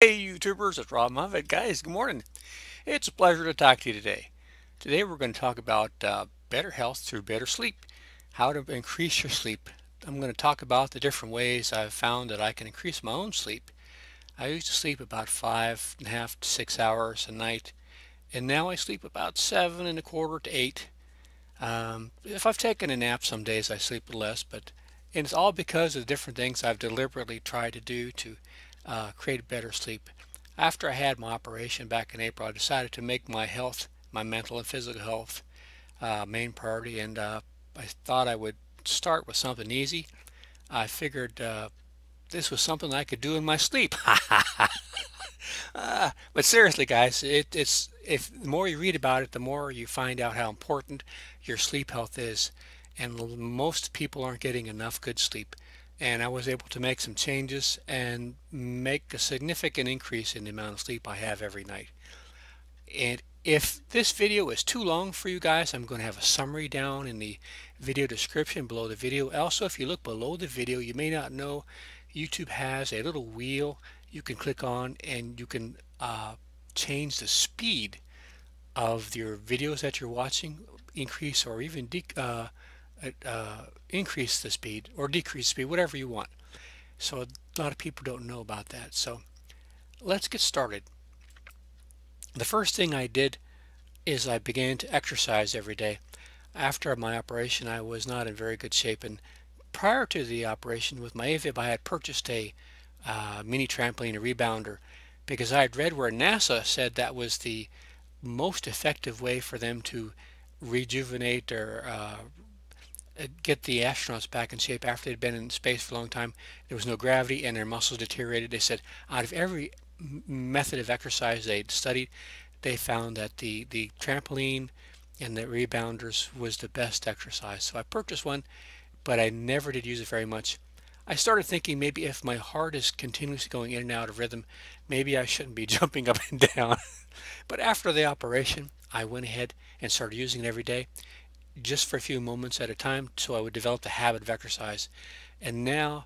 Hey YouTubers, it's Rob Muffet. Guys, good morning. It's a pleasure to talk to you today. Today we're going to talk about better health through better sleep, how to increase your sleep. I'm going to talk about the different ways I've found that I can increase my own sleep. I used to sleep about 5.5 to 6 hours a night, and now I sleep about 7.25 to 8. If I've taken a nap some days, I sleep less, but and it's all because of the different things I've deliberately tried to do to create better sleep. After I had my operation back in April, I decided to make my health, my mental and physical health, main priority, and I thought I would start with something easy. I figured this was something I could do in my sleep. But seriously, guys, it's if the more you read about it, the more you find out how important your sleep health is. And most people aren't getting enough good sleep. And I was able to make some changes and make a significant increase in the amount of sleep I have every night. And if this video is too long for you guys, I'm going to have a summary down in the video description below the video. Also, if you look below the video, you may not know YouTube has a little wheel you can click on and you can change the speed of your videos that you're watching, increase or even increase the speed or decrease the speed, whatever you want. So a lot of people don't know about that. So let's get started. The first thing I did is I began to exercise every day. After my operation, I was not in very good shape, and prior to the operation with my AFib, I had purchased a mini trampoline, a rebounder, because I had read where NASA said that was the most effective way for them to rejuvenate or get the astronauts back in shape after they'd been in space for a long time. There was no gravity and their muscles deteriorated. They said out of every method of exercise they'd studied, they found that the trampoline and the rebounders was the best exercise. So I purchased one, but I never did use it very much. I started thinking maybe if my heart is continuously going in and out of rhythm, maybe I shouldn't be jumping up and down. But after the operation, I went ahead and started using it every day, just for a few moments at a time, so I would develop the habit of exercise. And now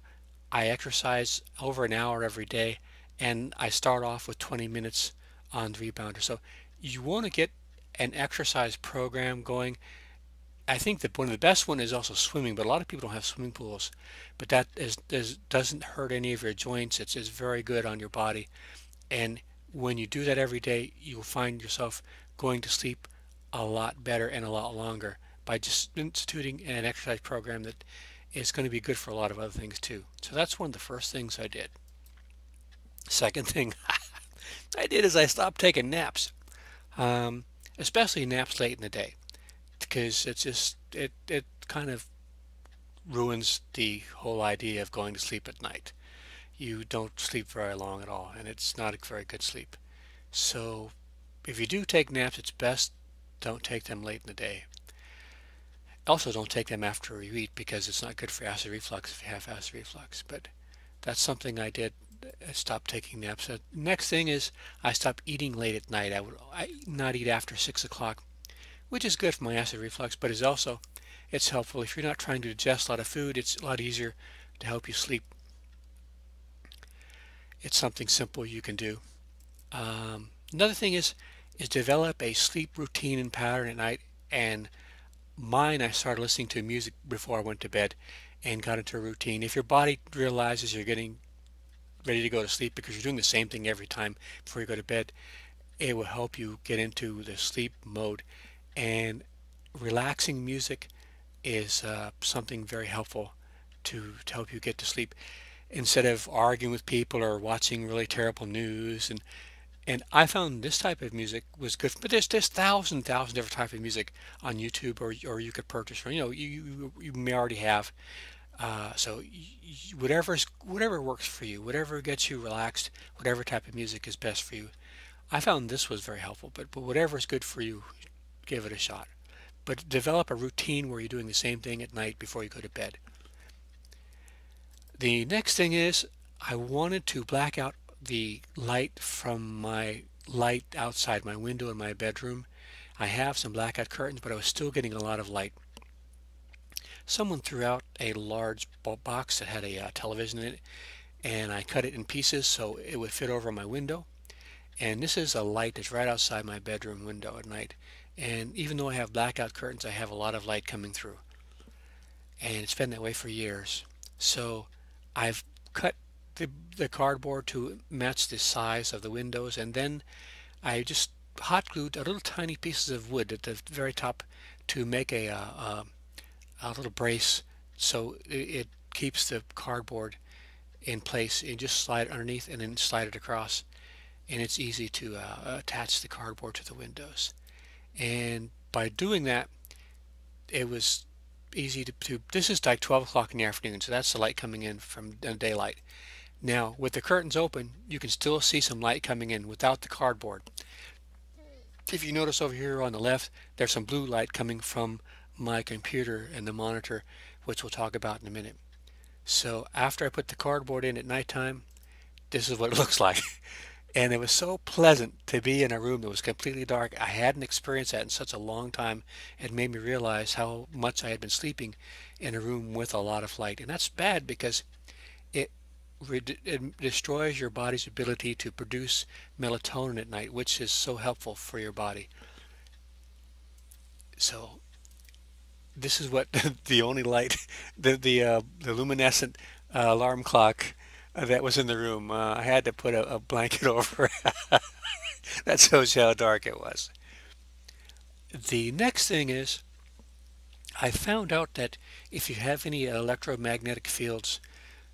I exercise over an hour every day, and I start off with 20 minutes on the rebounder. So you want to get an exercise program going. I think that one of the best one is also swimming, but a lot of people don't have swimming pools. But that doesn't hurt any of your joints. It's very good on your body. And when you do that every day, you'll find yourself going to sleep a lot better and a lot longer by just instituting an exercise program that is going to be good for a lot of other things too. So that's one of the first things I did. Second thing I did is I stopped taking naps, um, especially naps late in the day, because it kind of ruins the whole idea of going to sleep at night. You don't sleep very long at all, and it's not a very good sleep. So if you do take naps, it's best don't take them late in the day. Also, don't take them after you eat because it's not good for acid reflux if you have acid reflux. But that's something I did. I stopped taking naps. Next thing is I stopped eating late at night. I not eat after 6 o'clock, which is good for my acid reflux, but it's helpful if you're not trying to digest a lot of food. It's a lot easier to help you sleep. It's something simple you can do. Another thing is develop a sleep routine and pattern at night. And mine, I started listening to music before I went to bed and got into a routine. If your body realizes you're getting ready to go to sleep because you're doing the same thing every time before you go to bed, it will help you get into the sleep mode. And relaxing music is something very helpful to help you get to sleep instead of arguing with people or watching really terrible news. And I found this type of music was good, but there's thousand different types of music on YouTube, or you could purchase, or you may already have. So whatever works for you, whatever gets you relaxed, whatever type of music is best for you. I found this was very helpful, but whatever is good for you, give it a shot. But develop a routine where you're doing the same thing at night before you go to bed. The next thing is I wanted to black out the light from my light outside my window in my bedroom. I have some blackout curtains, but I was still getting a lot of light. Someone threw out a large box that had a television in it, and I cut it in pieces so it would fit over my window. And this is a light that's right outside my bedroom window at night. And even though I have blackout curtains, I have a lot of light coming through. And it's been that way for years. So I've cut the cardboard to match the size of the windows, and then I just hot glued a little tiny pieces of wood at the very top to make a little brace so it keeps the cardboard in place. And just slide it underneath and then slide it across, and it's easy to attach the cardboard to the windows. And by doing that, it was easy to this is like 12 o'clock in the afternoon, so that's the light coming in from the daylight. Now with the curtains open, you can still see some light coming in without the cardboard. If you notice over here on the left, there's some blue light coming from my computer and the monitor, which we'll talk about in a minute. So after I put the cardboard in at nighttime, this is what it looks like. And it was so pleasant to be in a room that was completely dark. I hadn't experienced that in such a long time. It made me realize how much I had been sleeping in a room with a lot of light. And that's bad because it, it destroys your body's ability to produce melatonin at night, which is so helpful for your body. So this is what the only light, the luminescent alarm clock that was in the room. I had to put a blanket over it. That shows you how dark it was. The next thing is I found out that if you have any electromagnetic fields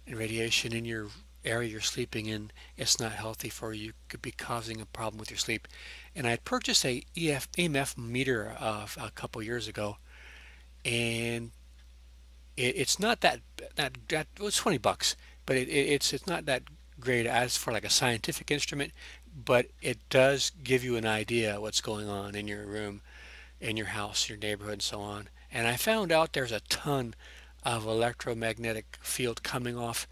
and radiation in your area you're sleeping in, it's not healthy for you. It could be causing a problem with your sleep. And I purchased a EMF meter a couple years ago, and it's not that it was 20 bucks, but it's not that great as for like a scientific instrument, but it does give you an idea what's going on in your room, in your house, your neighborhood, and so on. And I found out there's a ton of electromagnetic field coming off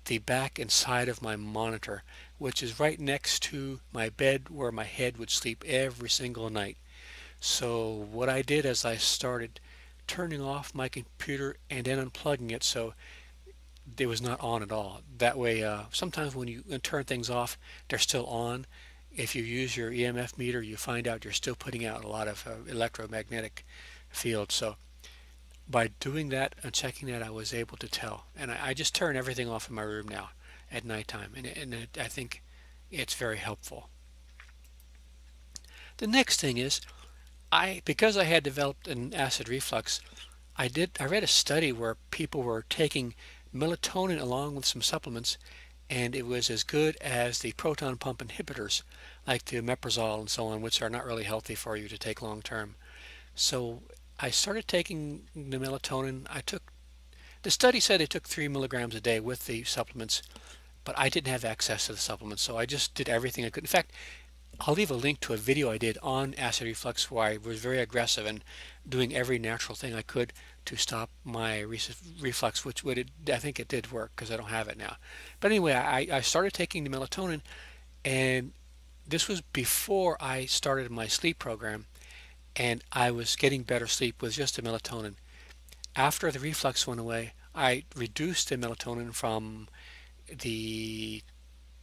the back and side of my monitor, which is right next to my bed where my head would sleep every single night. So what I did is I started turning off my computer and then unplugging it so it was not on at all. That way, sometimes when you turn things off, they're still on. If you use your EMF meter, you find out you're still putting out a lot of electromagnetic field. So by doing that and checking that, I was able to tell. And I just turn everything off in my room now at nighttime, and I think it's very helpful. The next thing is, because I had developed an acid reflux, I read a study where people were taking melatonin along with some supplements, and it was as good as the proton pump inhibitors like the omeprazole and so on, which are not really healthy for you to take long term. So I started taking the melatonin. The study said I took 3 milligrams a day with the supplements, but I didn't have access to the supplements, so I just did everything I could. In fact, I'll leave a link to a video I did on acid reflux where I was very aggressive and doing every natural thing I could to stop my reflux, which I think it did work because I don't have it now. But anyway, I started taking the melatonin, and this was before I started my sleep program, and I was getting better sleep with just the melatonin. After the reflux went away, I reduced the melatonin from the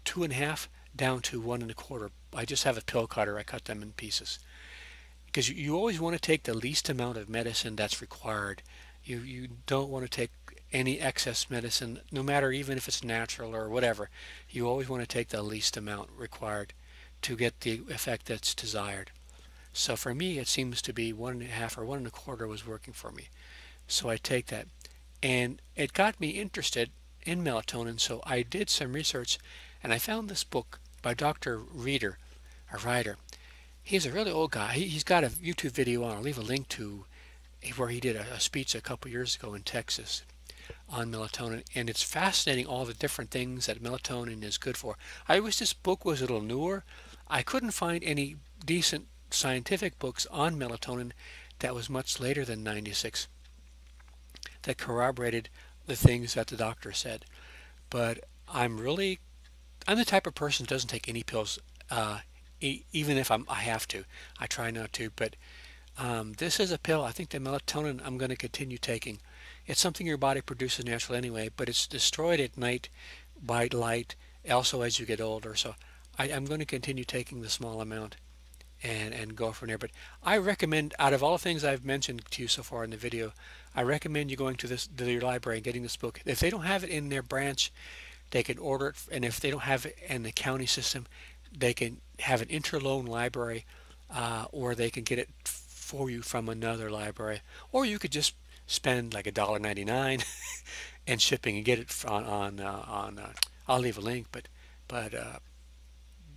2.5 down to 1.25. I just have a pill cutter. I cut them in pieces because you always want to take the least amount of medicine that's required. You don't want to take any excess medicine, no matter even if it's natural or whatever. You always want to take the least amount required to get the effect that's desired. So for me, it seems to be 1.5 or 1.25 was working for me. So I take that, and it got me interested in melatonin. So I did some research, and I found this book by Dr. Ryder. He's a really old guy. He's got a YouTube video on. I'll leave a link to where he did a speech a couple years ago in Texas on melatonin, and it's fascinating all the different things that melatonin is good for. I wish this book was a little newer. I couldn't find any decent scientific books on melatonin that was much later than 96 that corroborated the things that the doctor said. But I'm the type of person who doesn't take any pills, even if I have to. I try not to, but this is a pill. I think the melatonin I'm going to continue taking. It's something your body produces naturally anyway, but it's destroyed at night white light also as you get older. So I'm going to continue taking the small amount and go from there. But I recommend, out of all the things I've mentioned to you so far in the video, I recommend you going to your library and getting this book. If they don't have it in their branch, they can order it, and if they don't have it in the county system, they can have an interloan library, or they can get it for you from another library, or you could just spend like $1.99 and shipping and get it on. I'll leave a link, but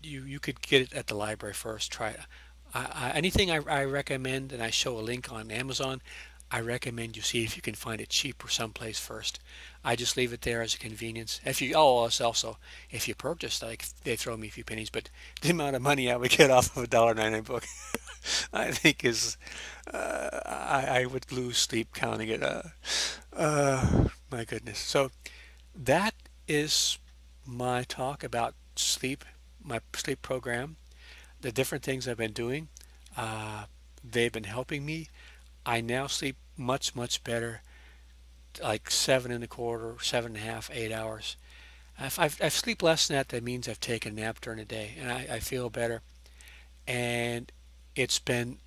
you could get it at the library first. Try it. Anything I recommend, and I show a link on Amazon, I recommend you see if you can find it cheaper someplace first. I just leave it there as a convenience. If you it's also if you purchase, like, they throw me a few pennies, but the amount of money I would get off of $1.99 book, I think is I would lose sleep counting it. My goodness. So that is my talk about sleep, my sleep program, the different things I've been doing. Uh, they've been helping me. I now sleep much better, like seven and a quarter, 7.5, 8 hours. If I sleep less than that, that means I've taken a nap during the day, and I feel better. And it's been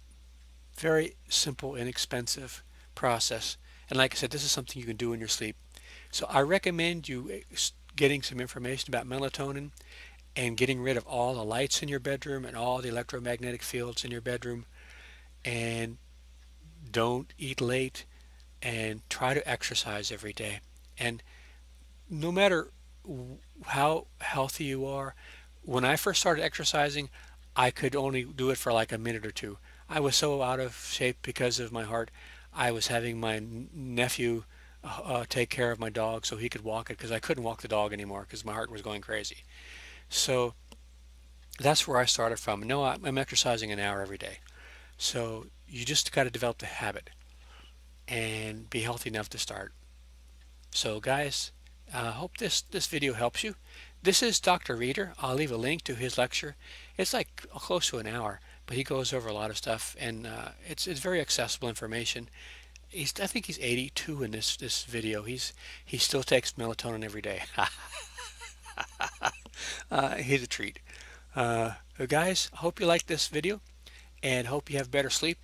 very simple, inexpensive process. And like I said, this is something you can do in your sleep. So I recommend you getting some information about melatonin and getting rid of all the lights in your bedroom and all the electromagnetic fields in your bedroom, and don't eat late, and try to exercise every day. And no matter how healthy you are, when I first started exercising, I could only do it for like a minute or two. I was so out of shape because of my heart. I was having my nephew take care of my dog so he could walk it, because I couldn't walk the dog anymore because my heart was going crazy. So that's where I started from. No, I'm exercising an hour every day. So you just got to develop the habit and be healthy enough to start. So guys, I hope this video helps you. This is Dr. Reader. I'll leave a link to his lecture. It's like close to an hour, but he goes over a lot of stuff, and it's very accessible information. I think he's 82 in this video. He still takes melatonin every day. He's a treat. Guys, I hope you liked this video, and hope you have better sleep.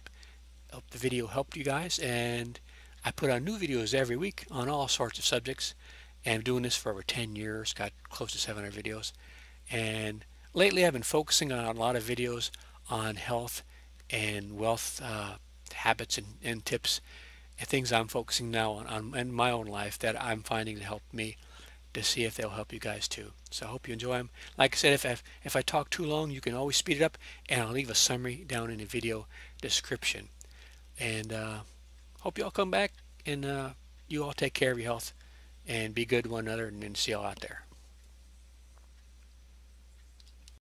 Hope the video helped you guys, and I put on new videos every week on all sorts of subjects, and I'm doing this for over 10 years, got close to 700 videos. And lately I've been focusing on a lot of videos on health and wealth habits and tips and things I'm focusing now on in my own life that I'm finding to help me, to see if they'll help you guys too. So I hope you enjoy them. Like I said, if I talk too long, you can always speed it up, and I'll leave a summary down in the video description. And hope you all come back, and you all take care of your health and be good to one another, and then see you all out there.